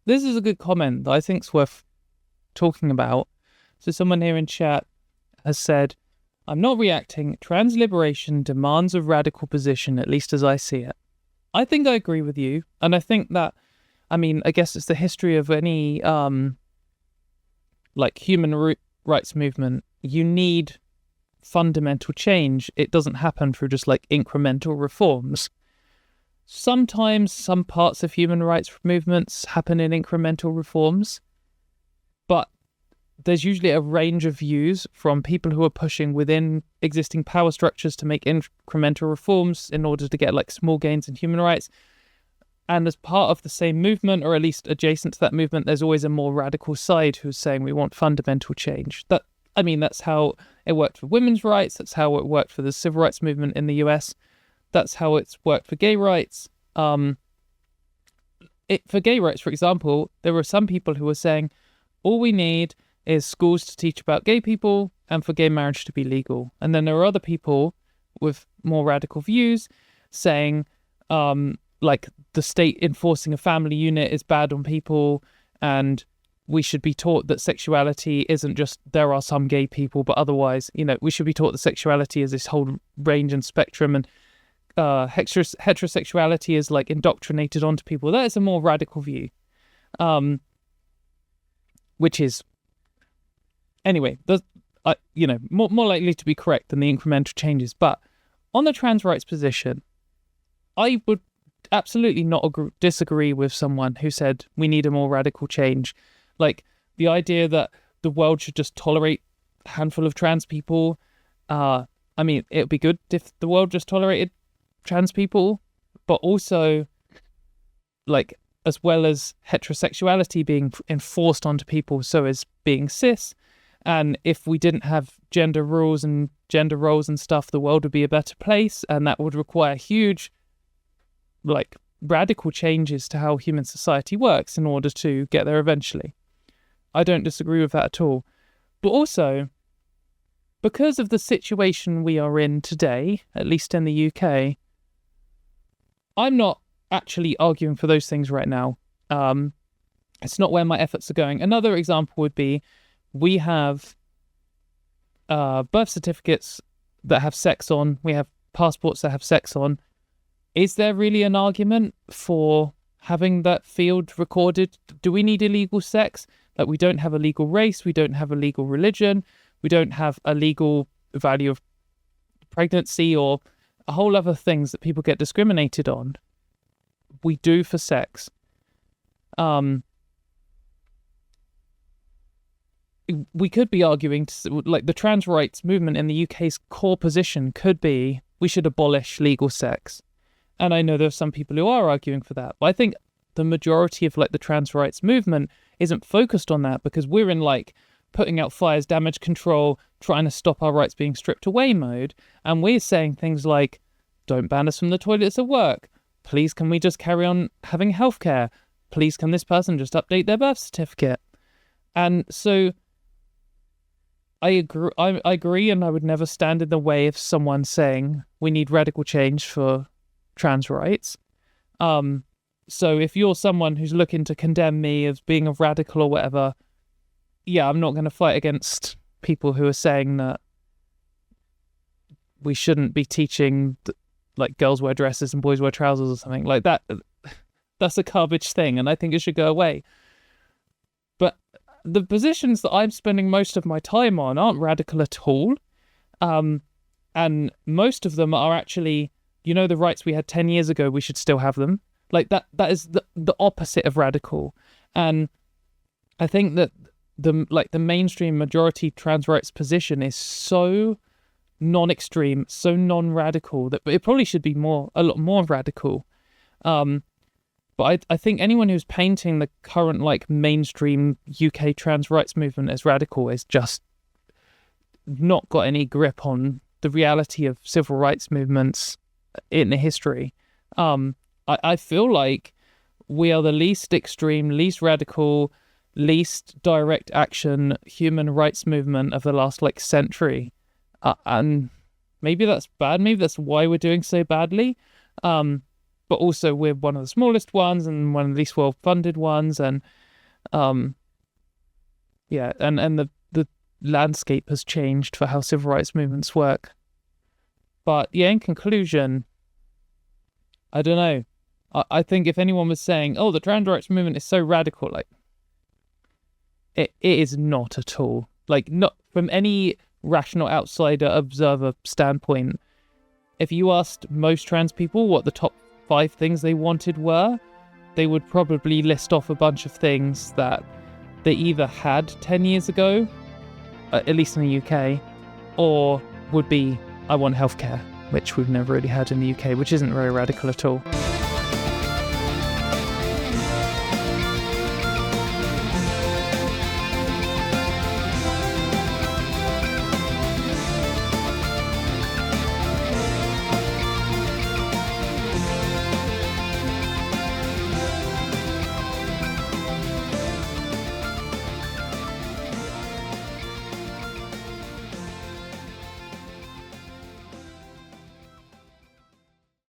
this is a good comment that I think's worth talking about. So someone here in chat has said, I'm not reacting. Trans liberation demands a radical position, at least as I see it. I think I agree with you. And I think that, I guess it's the history of any human rights movement. You need fundamental change. It doesn't happen through just incremental reforms. Sometimes some parts of human rights movements happen in incremental reforms, but there's usually a range of views from people who are pushing within existing power structures to make incremental reforms in order to get small gains in human rights. And as part of the same movement, or at least adjacent to that movement, there's always a more radical side who's saying we want fundamental change. That's how it worked for women's rights. That's how it worked for the civil rights movement in the US. That's how it's worked for gay rights. For gay rights, for example, there were some people who were saying, all we need is schools to teach about gay people and for gay marriage to be legal. And then there are other people with more radical views saying, the state enforcing a family unit is bad on people, and we should be taught that sexuality isn't just there are some gay people, but otherwise, we should be taught that sexuality is this whole range and spectrum, and heterosexuality is indoctrinated onto people. That is a more radical view, which is, anyway, more likely to be correct than the incremental changes. But on the trans rights position, I would absolutely not disagree with someone who said we need a more radical change. The idea that the world should just tolerate a handful of trans people. It would be good if the world just tolerated trans people, but also as well as heterosexuality being enforced onto people, so as being cis. And if we didn't have gender rules and gender roles and stuff, the world would be a better place, and that would require huge radical changes to how human society works in order to get there eventually. I don't disagree with that at all. But also, because of the situation we are in today, at least in the UK, I'm not actually arguing for those things right now. It's not where my efforts are going. Another example would be, we have birth certificates that have sex on, we have passports that have sex on. Is there really an argument for having that field recorded? Do we need illegal sex? We don't have a legal race, we don't have a legal religion, we don't have a legal value of pregnancy, or a whole other things that people get discriminated on. We do for sex. We could be arguing, the trans rights movement in the UK's core position could be, we should abolish legal sex. And I know there are some people who are arguing for that. But I think the majority of the trans rights movement isn't focused on that, because we're in putting out fires, damage control, trying to stop our rights being stripped away mode. And we're saying things like, don't ban us from the toilets at work. Please, can we just carry on having healthcare? Please, can this person just update their birth certificate? And so I agree, and I would never stand in the way of someone saying we need radical change for trans rights. So if you're someone who's looking to condemn me as being a radical or whatever, I'm not going to fight against people who are saying that we shouldn't be teaching girls wear dresses and boys wear trousers or something like that. That's a garbage thing, and I think it should go away. But the positions that I'm spending most of my time on aren't radical at all. And most of them are actually, the rights we had 10 years ago, we should still have them. That is the opposite of radical. And I think that the mainstream majority trans rights position is so non-extreme, so non-radical, that it probably should be a lot more radical. But I think anyone who's painting the current mainstream UK trans rights movement as radical is just not got any grip on the reality of civil rights movements in the history. I feel like we are the least extreme, least radical, least direct action human rights movement of the last century. And maybe that's bad. Maybe that's why we're doing so badly. but also we're one of the smallest ones and one of the least well-funded ones, and and the landscape has changed for how civil rights movements work. But yeah, in conclusion, I don't know. I think if anyone was saying, oh, the trans rights movement is so radical, like, it is not at all. Like, not from any rational outsider observer standpoint. If you asked most trans people what the top 5 things they wanted were, they would probably list off a bunch of things that they either had 10 years ago, at least in the UK, or would be, I want healthcare, which we've never really had in the UK, which isn't very radical at all.